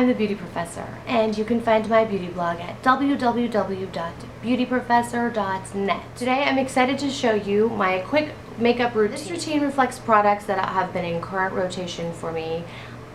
I'm the Beauty Professor, and you can find my beauty blog at www.beautyprofessor.net. Today I'm excited to show you my quick makeup routine. This routine reflects products that have been in current rotation for me.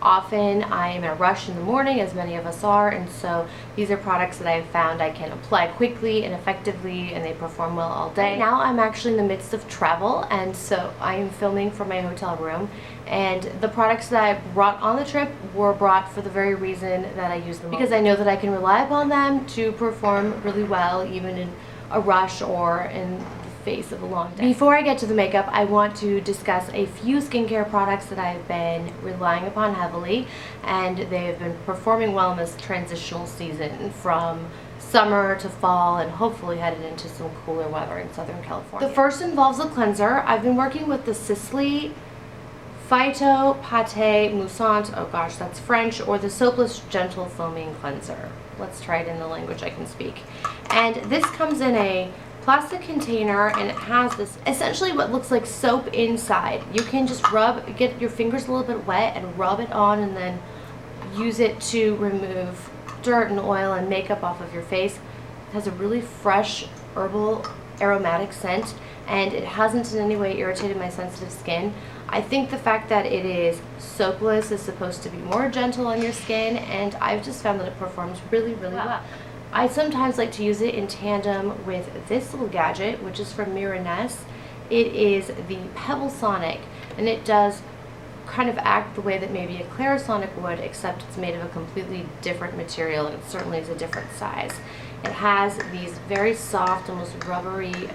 Often I am in a rush in the morning, as many of us are, and so these are products that I have found I can apply quickly and effectively, and they perform well all day. Right now I'm actually in the midst of travel, and so I am filming from my hotel room, and the products that I brought on the trip were brought for the very reason that I use them, because I know that I can rely upon them to perform really well even in a rush or in face of a long day. Before I get to the makeup, I want to discuss a few skincare products that I've been relying upon heavily, and they have been performing well in this transitional season from summer to fall and hopefully headed into some cooler weather in Southern California. The first involves a cleanser. I've been working with the Sisley Phyto Pate Moussant, oh gosh, that's French, or the Soapless Gentle Foaming Cleanser. Let's try it in the language I can speak. And this comes in a plastic container, and it has this essentially what looks like soap inside. You can just get your fingers a little bit wet and rub it on, and then use it to remove dirt and oil and makeup off of your face. It has a really fresh herbal aromatic scent, and it hasn't in any way irritated my sensitive skin. I think the fact that it is soapless is supposed to be more gentle on your skin, and I've just found that it performs really well. I sometimes like to use it in tandem with this little gadget, which is from Miraness. It is the Pebble Sonic, and it does kind of act the way that maybe a Clarisonic would, except it's made of a completely different material, and it certainly is a different size. It has these very soft, almost rubbery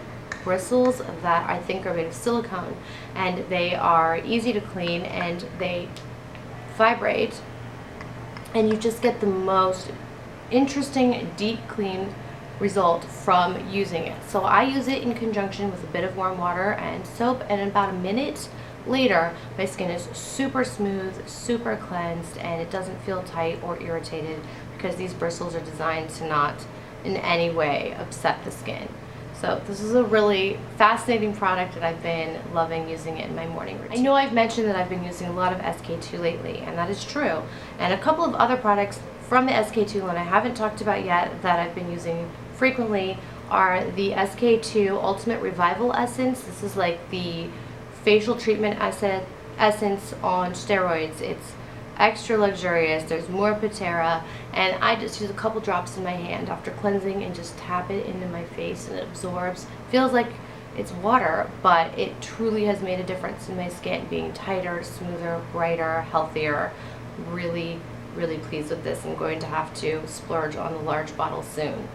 bristles that I think are made of silicone, and they are easy to clean, and they vibrate, and you just get the most interesting deep clean result from using it. So I use it in conjunction with a bit of warm water and soap, and about a minute later my skin is super smooth, super cleansed, and it doesn't feel tight or irritated because these bristles are designed to not in any way upset the skin. So this is a really fascinating product, and I've been loving using it in my morning routine. I know I've mentioned that I've been using a lot of SK-II lately, and that is true. And a couple of other products from the SK-II line I haven't talked about yet that I've been using frequently are the SK-II Ultimate Revival Essence. This is like the facial treatment essence on steroids. It's extra luxurious. There's more patera, and I just use a couple drops in my hand after cleansing and just tap it into my face, and it absorbs. Feels like it's water, but it truly has made a difference in my skin, being tighter, smoother, brighter, healthier. Really pleased with this. I'm going to have to splurge on the large bottle soon.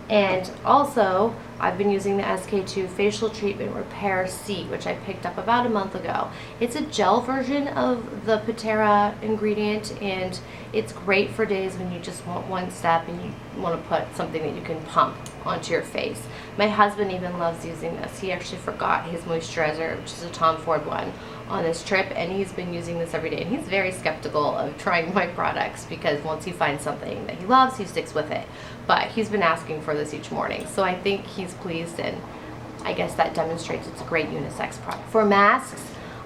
And also, I've been using the SK-II Facial Treatment Repair C, which I picked up about a month ago. It's a gel version of the patera ingredient, and it's great for days when you just want one step and you want to put something that you can pump onto your face. My husband even loves using this. He actually forgot his moisturizer, which is a Tom Ford one, on this trip, and he's been using this every day, and he's very skeptical of trying my products because once he finds something that he loves, he sticks with it. But he's been asking for this each morning, so I think he's pleased, and I guess that demonstrates it's a great unisex product. For masks,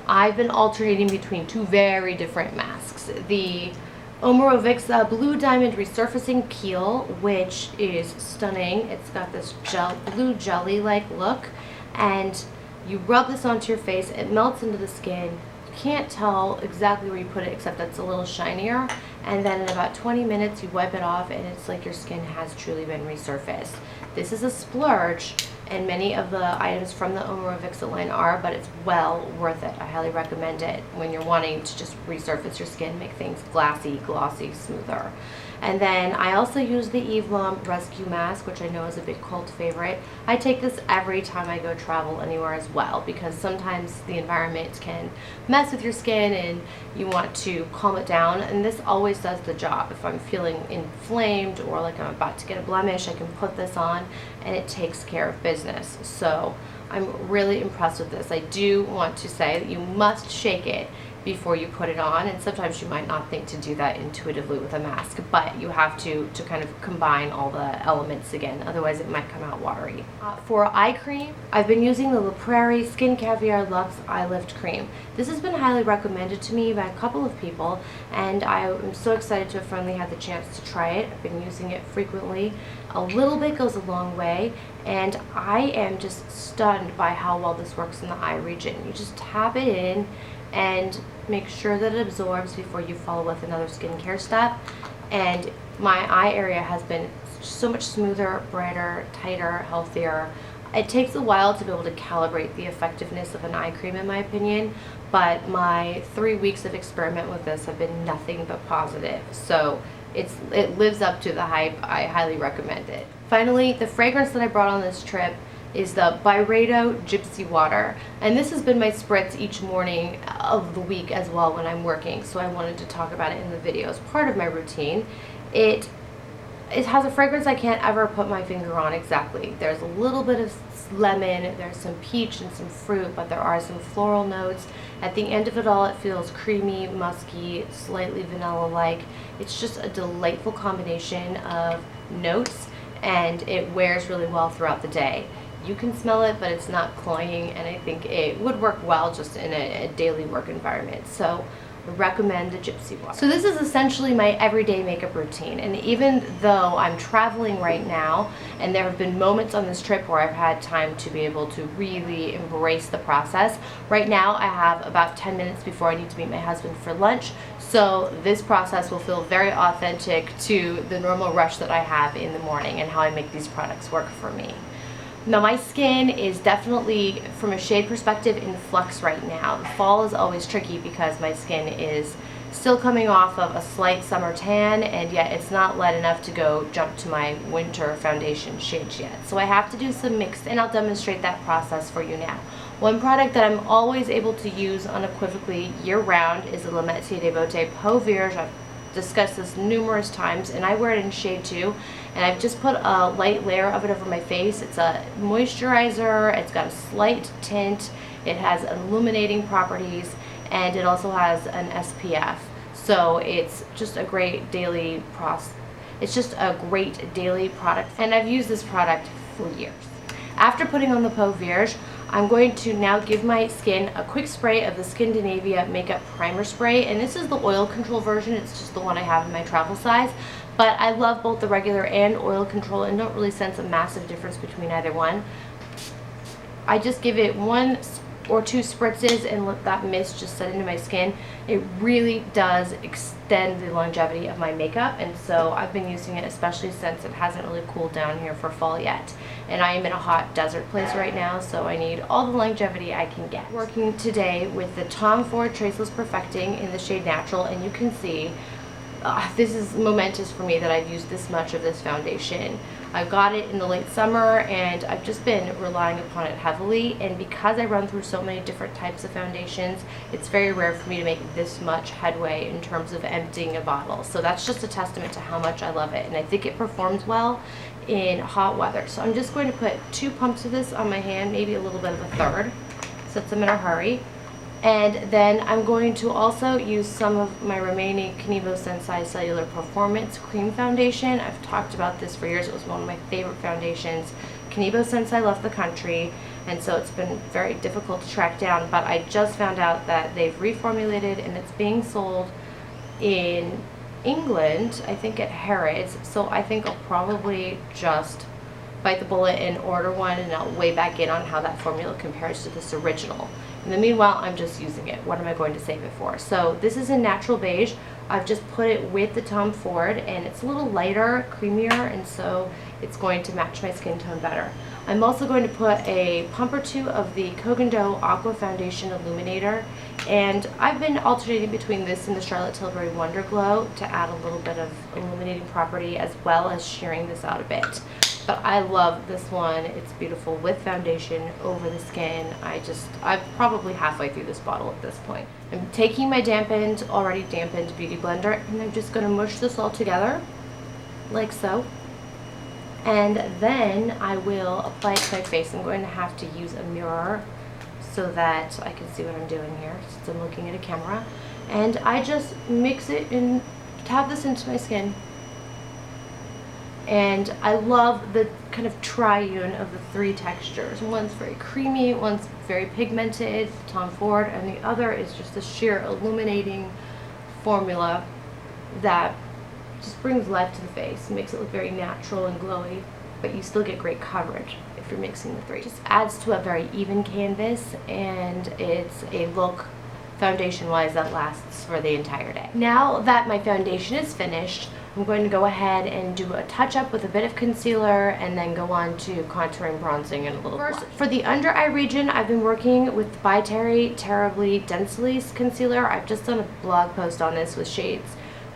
I've been alternating between two very different masks. The Omorovic's Blue Diamond Resurfacing Peel, which is stunning. It's got this blue jelly-like look, and you rub this onto your face, it melts into the skin. You can't tell exactly where you put it except that it's a little shinier, and then in about 20 minutes you wipe it off, and it's like your skin has truly been resurfaced. This is a splurge, and many of the items from the Omorovic's line are, but it's well worth it. I highly recommend it when you're wanting to just resurface your skin, make things glassy, glossy, smoother. And then I also use the Lom Rescue Mask, which I know is a big cult favorite. I take this every time I go travel anywhere as well, because sometimes the environment can mess with your skin and you want to calm it down, and this always does the job. If I'm feeling inflamed or like I'm about to get a blemish, I can put this on and it takes care of business. So I'm really impressed with this. I do want to say that you must shake it before you put it on, and sometimes you might not think to do that intuitively with a mask, but you have to kind of combine all the elements again, otherwise it might come out watery. For eye cream, I've been using the La Prairie Skin Caviar Luxe Eye Lift Cream. This has been highly recommended to me by a couple of people, and I am so excited to have finally had the chance to try it. I've been using it frequently. A little bit goes a long way, and I am just stunned by how well this works in the eye region. You just tap it in and make sure that it absorbs before you follow with another skincare step, and my eye area has been so much smoother, brighter, tighter, healthier. It takes a while to be able to calibrate the effectiveness of an eye cream, in my opinion, but my 3 weeks of experiment with this have been nothing but positive. So it lives up to the hype. I highly recommend it. Finally, the fragrance that I brought on this trip is the Byredo Gypsy Water, and this has been my spritz each morning of the week as well when I'm working, so I wanted to talk about it in the video as part of my routine. It has a fragrance I can't ever put my finger on exactly. There's a little bit of lemon, there's some peach and some fruit, but there are some floral notes. At the end of it all, it feels creamy, musky, slightly vanilla-like. It's just a delightful combination of notes, and it wears really well throughout the day. You can smell it, but it's not cloying, and I think it would work well just in a daily work environment. So I recommend the Gypsy Water. So this is essentially my everyday makeup routine, and even though I'm traveling right now, and there have been moments on this trip where I've had time to be able to really embrace the process, right now I have about 10 minutes before I need to meet my husband for lunch, so this process will feel very authentic to the normal rush that I have in the morning and how I make these products work for me. Now my skin is definitely, from a shade perspective, in flux right now. The fall is always tricky because my skin is still coming off of a slight summer tan, and yet it's not light enough to go jump to my winter foundation shades yet. So I have to do some mix, and I'll demonstrate that process for you now. One product that I'm always able to use unequivocally year-round is the La Métier des Beautés Peau Vierge. I've discussed this numerous times, and I wear it in shade 2, and I've just put a light layer of it over my face. It's a moisturizer, it's got a slight tint, it has illuminating properties, and it also has an SPF. So it's just a great daily product, and I've used this product for years. After putting on the Peau Vierge, I'm going to now give my skin a quick spray of the Skindinavia Makeup Primer Spray, and this is the oil control version. It's just the one I have in my travel size, but I love both the regular and oil control and don't really sense a massive difference between either one. I just give it 1 or 2 spritzes and let that mist just set into my skin. It really does extend the longevity of my makeup, and so I've been using it, especially since it hasn't really cooled down here for fall yet. And I am in a hot desert place right now, so I need all the longevity I can get. Working today with the Tom Ford Traceless Perfecting in the shade Natural, and you can see this is momentous for me that I've used this much of this foundation. I got it in the late summer, and I've just been relying upon it heavily, and because I run through so many different types of foundations, it's very rare for me to make this much headway in terms of emptying a bottle. So that's just a testament to how much I love it, and I think it performs well in hot weather. So I'm just going to put 2 pumps of this on my hand, maybe a little bit of a third, since I'm in a hurry. And then I'm going to also use some of my remaining Knivo Sensai Cellular Performance Cream Foundation. I've talked about this for years. It was one of my favorite foundations. Knivo Sensai left the country, and so it's been very difficult to track down, but I just found out that they've reformulated and it's being sold in England, I think at Harrods. So I think I'll probably just bite the bullet and order one, and I'll weigh back in on how that formula compares to this original. In the meanwhile, I'm just using it. What am I going to save it for? So this is in Natural Beige. I've just put it with the Tom Ford, and it's a little lighter, creamier, and so it's going to match my skin tone better. I'm also going to put a pump or 2 of the Kogan Do Aqua Foundation Illuminator, and I've been alternating between this and the Charlotte Tilbury Wonder Glow to add a little bit of illuminating property as well as shearing this out a bit. But I love this one. It's beautiful with foundation over the skin. I'm probably halfway through this bottle at this point. I'm taking my already dampened beauty blender, and I'm just going to mush this all together like so. And then I will apply it to my face. I'm going to have to use a mirror so that I can see what I'm doing here since I'm looking at a camera. And I just mix it and tap this into my skin. And I love the kind of triune of the three textures. One's very creamy, one's very pigmented, Tom Ford, and the other is just a sheer illuminating formula that just brings life to the face, makes it look very natural and glowy, but you still get great coverage if you're mixing the three. It just adds to a very even canvas, and it's a look foundation-wise that lasts for the entire day. Now that my foundation is finished, I'm going to go ahead and do a touch-up with a bit of concealer and then go on to contouring, bronzing, and a little blush. For the under eye region, I've been working with By Terry Terribly Densely Concealer. I've just done a blog post on this with shades,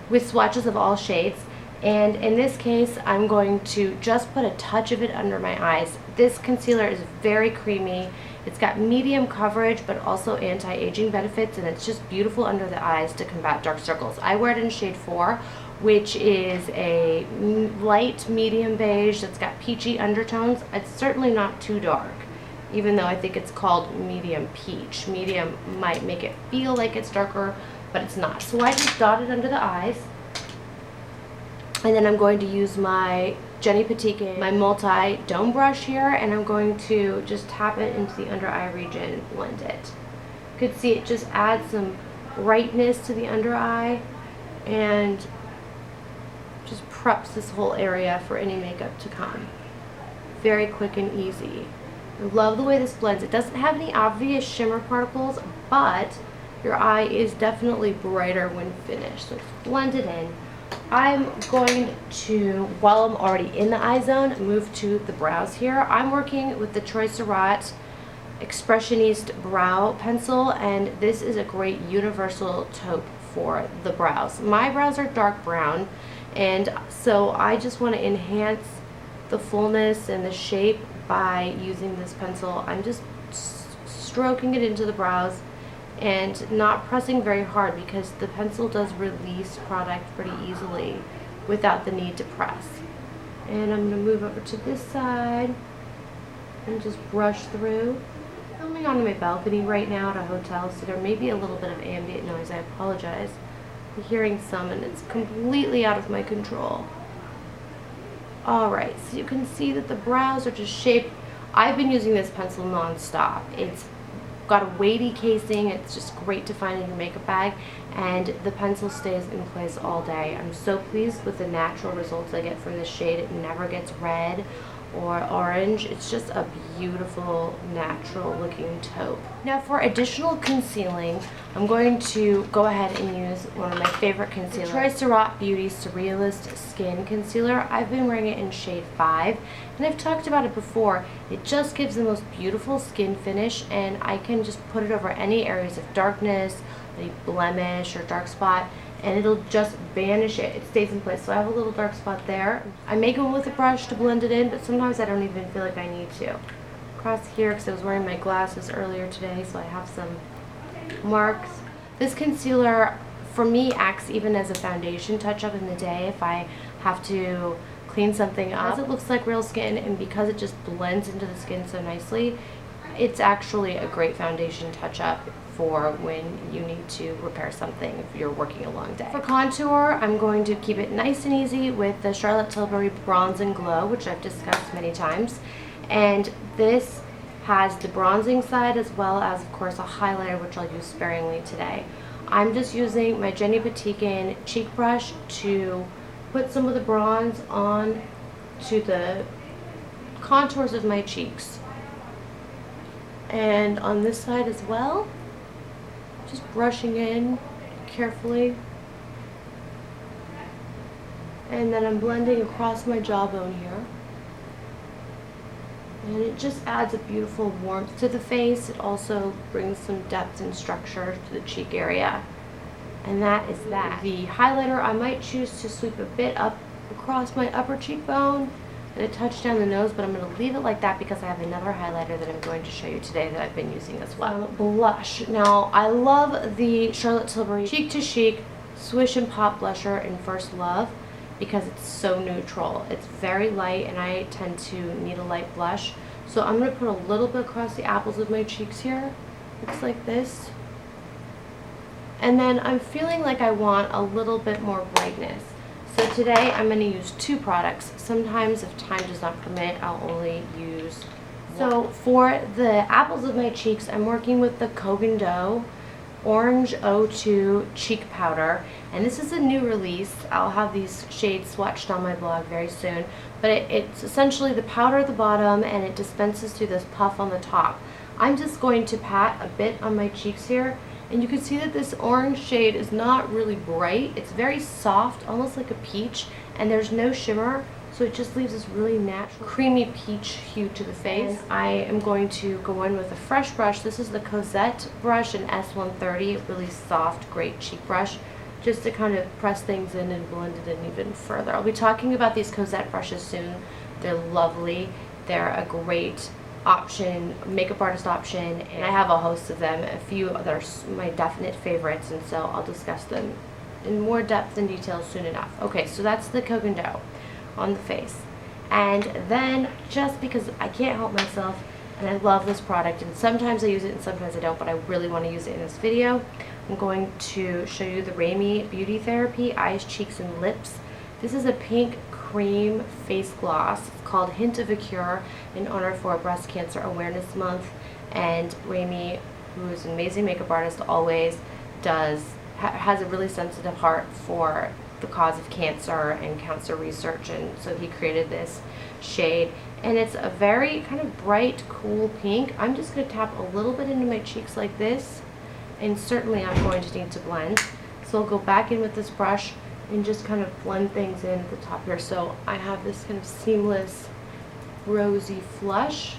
with swatches of all shades. And in this case, I'm going to just put a touch of it under my eyes. This concealer is very creamy. It's got medium coverage, but also anti-aging benefits, and it's just beautiful under the eyes to combat dark circles. I wear it in shade 4, which is a light medium beige that's got peachy undertones. It's certainly not too dark, even though I think it's called medium peach. Medium might make it feel like it's darker, but it's not. So I just dot it under the eyes. And then I'm going to use my Jenny Patikin, my multi-dome brush here, and I'm going to just tap it into the under eye region, blend it. You can see it just adds some brightness to the under eye and just preps this whole area for any makeup to come. Very quick and easy. I love the way this blends. It doesn't have any obvious shimmer particles, but your eye is definitely brighter when finished. So it's blended in. I'm going to, while I'm already in the eye zone, move to the brows here. I'm working with the Troy Surratt Expressioniste Brow Pencil, and this is a great universal taupe for the brows. My brows are dark brown, and so I just want to enhance the fullness and the shape by using this pencil. I'm just stroking it into the brows and not pressing very hard because the pencil does release product pretty easily without the need to press. And I'm going to move over to this side and just brush through. I'm filming on my balcony right now at a hotel, so there may be a little bit of ambient noise. I apologize. I'm hearing some and it's completely out of my control. Alright, so you can see that the brows are just shaped. I've been using this pencil non-stop. It's got a weighty casing. It's just great to find in your makeup bag, and the pencil stays in place all day. I'm so pleased with the natural results I get from this shade. It never gets red or orange. It's just a beautiful natural looking taupe. Now for additional concealing, I'm going to go ahead and use one of my favorite concealers, the Troy Surratt Beauty Surrealist Skin Concealer. I've been wearing it in shade 5, and I've talked about it before. It just gives the most beautiful skin finish, and I can just put it over any areas of darkness, any blemish or dark spot, and it'll just banish it. It stays in place. So I have a little dark spot there. I may go in with a brush to blend it in, but sometimes I don't even feel like I need to. Across here, because I was wearing my glasses earlier today, so I have some marks. This concealer, for me, acts even as a foundation touch-up in the day if I have to clean something up. Because it looks like real skin, and because it just blends into the skin so nicely, it's actually a great foundation touch-up for when you need to repair something if you're working a long day. For contour, I'm going to keep it nice and easy with the Charlotte Tilbury Bronze and Glow, which I've discussed many times. And this has the bronzing side as well as, of course, a highlighter, which I'll use sparingly today. I'm just using my Jenny Patikin cheek brush to put some of the bronze on to the contours of my cheeks. And on this side as well, just brushing in carefully. And then I'm blending across my jawbone here. And it just adds a beautiful warmth to the face. It also brings some depth and structure to the cheek area. And that is that. The highlighter, I might choose to sweep a bit up across my upper cheekbone and a touch down the nose, but I'm going to leave it like that because I have another highlighter that I'm going to show you today that I've been using as well. Blush. Now, I love the Charlotte Tilbury Cheek to Chic Swish and Pop Blusher in First Love because it's so neutral. It's very light, and I tend to need a light blush. So I'm going to put a little bit across the apples of my cheeks here Looks like this. And then I'm feeling like I want a little bit more brightness. So today I'm going to use 2 products. Sometimes if time does not permit, I'll only use one. So for the apples of my cheeks, I'm working with the Kogan Dough Orange O2 Cheek Powder. And this is a new release. I'll have these shades swatched on my blog very soon. But it's essentially the powder at the bottom, and it dispenses through this puff on the top. I'm just going to pat a bit on my cheeks here. And you can see that this orange shade is not really bright. It's very soft, almost like a peach, and there's no shimmer, so it just leaves this really natural creamy peach hue to the face. And I am going to go in with a fresh brush. This is the Cosette brush in S130, a really soft, great cheek brush, just to kind of press things in and blend it in even further. I'll be talking about these Cosette brushes soon. They're lovely. They're a great option, makeup artist option, and I have a host of them, a few that are my definite favorites, and so I'll discuss them in more depth and detail soon enough. Okay, so that's the Kogan Dough on the face. And then, just because I can't help myself, and I love this product, and sometimes I use it and sometimes I don't, but I really want to use it in this video, I'm going to show you the Raimi Beauty Therapy Eyes, Cheeks, and Lips. This is a pink cream face gloss. It's called Hint of a Cure in honor for Breast Cancer Awareness Month. And Raimi, who is an amazing makeup artist, always has a really sensitive heart for the cause of cancer and cancer research, and so he created this shade. And it's a very kind of bright, cool pink. I'm just going to tap a little bit into my cheeks like this, and certainly I'm going to need to blend. So I'll go back in with this brush and just kind of blend things in at the top here. So I have this kind of seamless rosy flush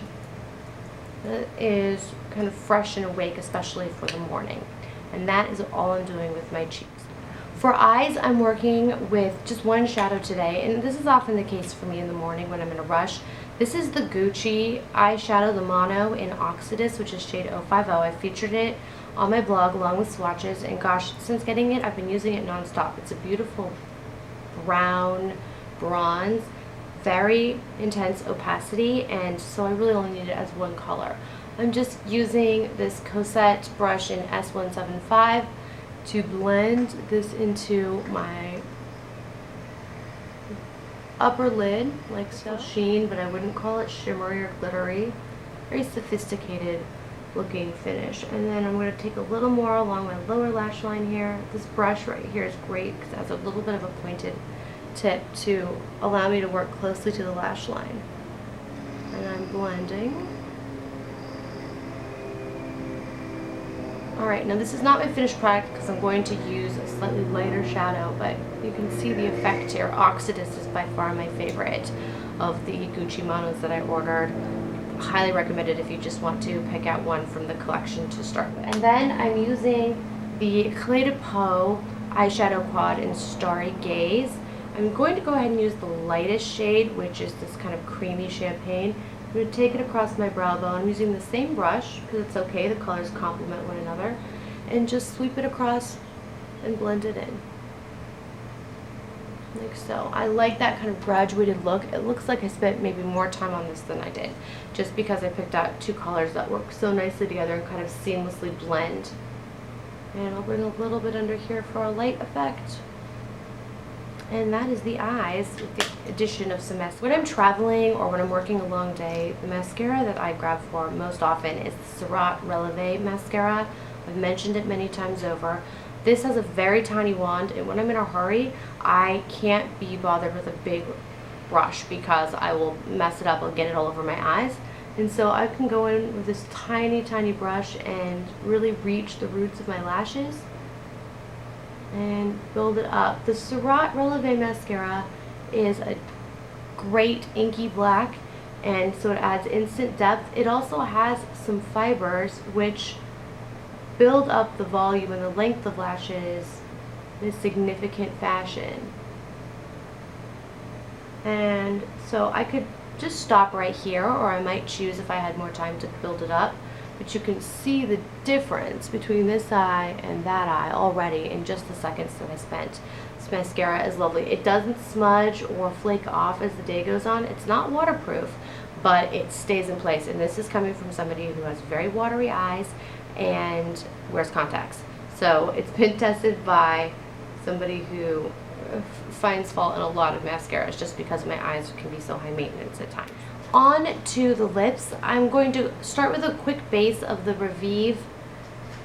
that is kind of fresh and awake, especially for the morning. And that is all I'm doing with my cheeks. For eyes, I'm working with just one shadow today, and this is often the case for me in the morning when I'm in a rush. This is the Gucci eyeshadow, the Mono in Oxidus, which is shade 050. I featured it on my blog along with swatches, and gosh, since getting it, I've been using it nonstop. It's a beautiful brown bronze, very intense opacity, and so I really only need it as one color. I'm just using this Cosette brush in S175 to blend this into my upper lid, like so. Sheen, but I wouldn't call it shimmery or glittery. Very sophisticated looking finish. And then I'm going to take a little more along my lower lash line here. This brush right here is great because it has a little bit of a pointed tip to allow me to work closely to the lash line. And I'm blending. Alright, now this is not my finished product because I'm going to use a slightly lighter shadow, but you can see the effect here. Oxidus is by far my favorite of the Gucci Monos that I ordered. Highly recommended if you just want to pick out one from the collection to start with. And then I'm using the Clé de Peau eyeshadow quad in Starry Gaze. I'm going to go ahead and use the lightest shade, which is this kind of creamy champagne. I'm going to take it across my brow bone. I'm using the same brush because it's okay, the colors complement one another, and just sweep it across and blend it in. Like so. I like that kind of graduated look. It looks like I spent maybe more time on this than I did, just because I picked out 2 colors that work so nicely together and kind of seamlessly blend. And I'll bring a little bit under here for a light effect. And that is the eyes with the addition of some mascara. When I'm traveling or when I'm working a long day, the mascara that I grab for most often is the Surratt Releve mascara. I've mentioned it many times over. This has a very tiny wand, and when I'm in a hurry, I can't be bothered with a big brush because I will mess it up. I'll get it all over my eyes. And so I can go in with this tiny, tiny brush and really reach the roots of my lashes and build it up. The Surratt Releve mascara is a great inky black, and so it adds instant depth. It also has some fibers which build up the volume and the length of lashes in a significant fashion. And so I could just stop right here, or I might choose if I had more time to build it up. But you can see the difference between this eye and that eye already in just the seconds that I spent. This mascara is lovely. It doesn't smudge or flake off as the day goes on. It's not waterproof, but it stays in place. And this is coming from somebody who has very watery eyes, and wears contacts. So it's been tested by somebody who finds fault in a lot of mascaras just because my eyes can be so high maintenance at times. On to the lips. I'm going to start with a quick base of the Revive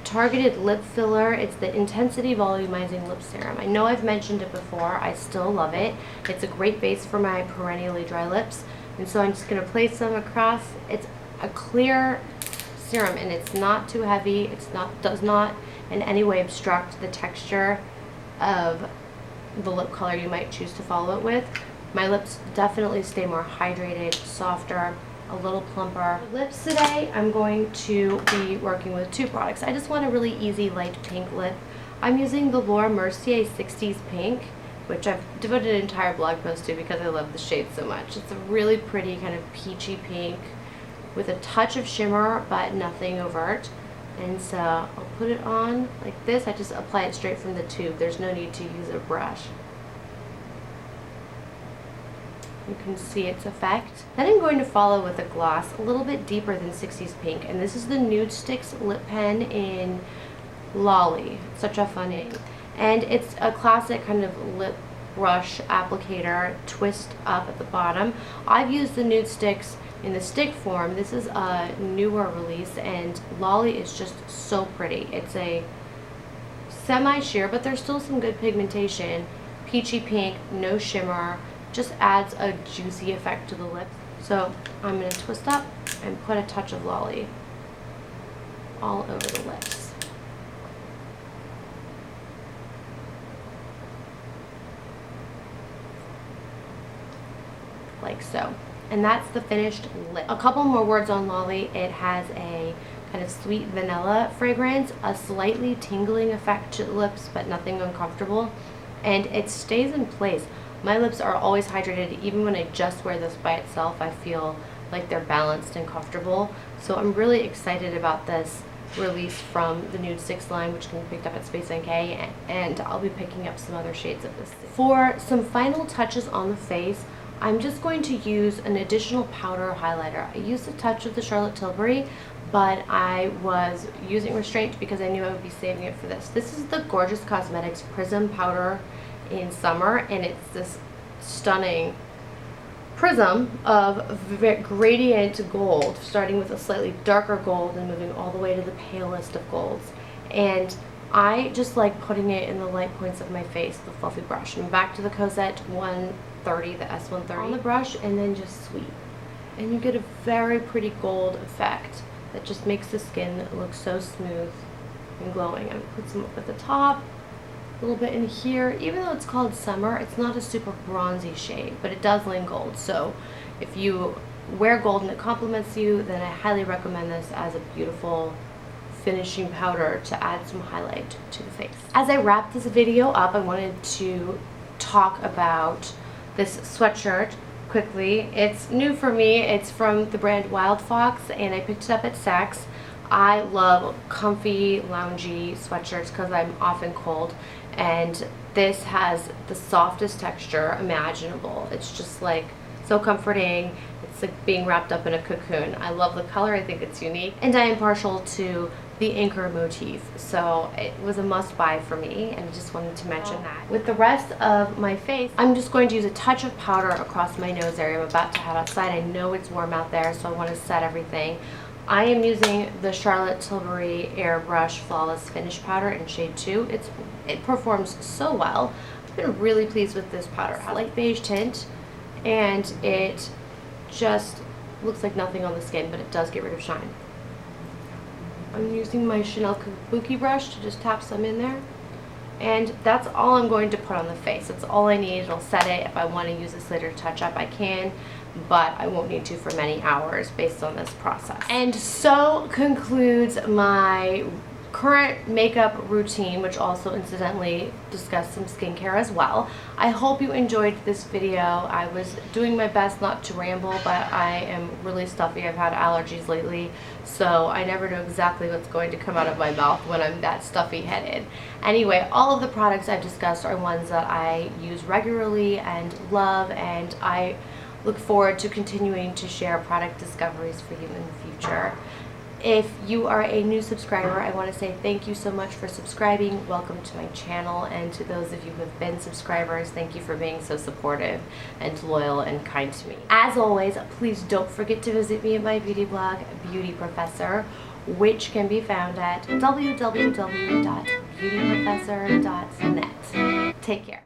Targeted Lip Filler. It's the Intensity Volumizing Lip Serum. I know I've mentioned it before. I still love it. It's a great base for my perennially dry lips. And so I'm just going to place them across. It's a clear serum and it's not too heavy. Does not in any way obstruct the texture of the lip color you might choose to follow it with. My lips definitely stay more hydrated, softer, a little plumper. Lips today, I'm going to be working with two products. I just want a really easy light pink lip. I'm using the Lom Rescue 60s Pink, which I've devoted an entire blog post to because I love the shade so much. It's a really pretty kind of peachy pink with a touch of shimmer but nothing overt. And so I'll put it on like this. I just apply it straight from the tube. There's no need to use a brush. You can see its effect. Then I'm going to follow with a gloss a little bit deeper than 60s Pink, and this is the Nude Sticks lip pen in Lolly. Such a fun name. And it's a classic kind of lip brush applicator, twist up at the bottom. I've used the Nude Sticks in the stick form. This is a newer release, and Lolly is just so pretty. It's a semi-sheer, but there's still some good pigmentation. Peachy pink, no shimmer. Just adds a juicy effect to the lips. So I'm going to twist up and put a touch of Lolly all over the lips. Like so. And that's the finished lip. A couple more words on Lolly. It has a kind of sweet vanilla fragrance, a slightly tingling effect to the lips, but nothing uncomfortable. And it stays in place. My lips are always hydrated. Even when I just wear this by itself, I feel like they're balanced and comfortable. So I'm really excited about this release from the Nude Sticks line, which can be picked up at Space NK, and I'll be picking up some other shades of this. For some final touches on the face, I'm just going to use an additional powder highlighter. I used a touch of the Charlotte Tilbury, but I was using restraint because I knew I would be saving it for this. This is the Gorgeous Cosmetics Prism Powder in Summer, and it's this stunning prism of gradient gold, starting with a slightly darker gold and moving all the way to the palest of golds. And I just like putting it in the light points of my face, the fluffy brush. And back to the Cosette 130, the S130 on the brush, and then just sweep. And you get a very pretty gold effect that just makes the skin look so smooth and glowing. I put some up at the top, a little bit in here. Even though it's called Summer, it's not a super bronzy shade, but it does lean gold. So if you wear gold and it complements you, then I highly recommend this as a beautiful finishing powder to add some highlight to the face. As I wrap this video up, I wanted to talk about this sweatshirt quickly. It's new for me. It's from the brand Wild Fox, and I picked it up at Saks. I love comfy, loungy sweatshirts because I'm often cold, and this has the softest texture imaginable. It's just like so comforting. It's like being wrapped up in a cocoon. I love the color. I think it's unique, and I am partial to the anchor motif, so it was a must-buy for me, and I just wanted to mention that. With the rest of my face, I'm just going to use a touch of powder across my nose area. I'm about to head outside. I know it's warm out there, so I want to set everything. I am using the Charlotte Tilbury Airbrush Flawless Finish Powder in shade 2. It performs so well. I've been really pleased with this powder. It has a light beige tint, and it just looks like nothing on the skin, but it does get rid of shine. I'm using my Chanel Kabuki brush to just tap some in there. And that's all I'm going to put on the face. That's all I need. It'll set it. If I want to use this later to touch up, I can, but I won't need to for many hours based on this process. And so concludes my current makeup routine, which also incidentally discussed some skincare as well. I hope you enjoyed this video. I was doing my best not to ramble, but I am really stuffy. I've had allergies lately, so I never know exactly what's going to come out of my mouth when I'm that stuffy headed. Anyway, all of the products I've discussed are ones that I use regularly and love, and I look forward to continuing to share product discoveries for you in the future. If you are a new subscriber, I want to say thank you so much for subscribing. Welcome to my channel, and to those of you who have been subscribers, thank you for being so supportive and loyal and kind to me. As always, please don't forget to visit me at my beauty blog, Beauty Professor, which can be found at www.beautyprofessor.net. Take care.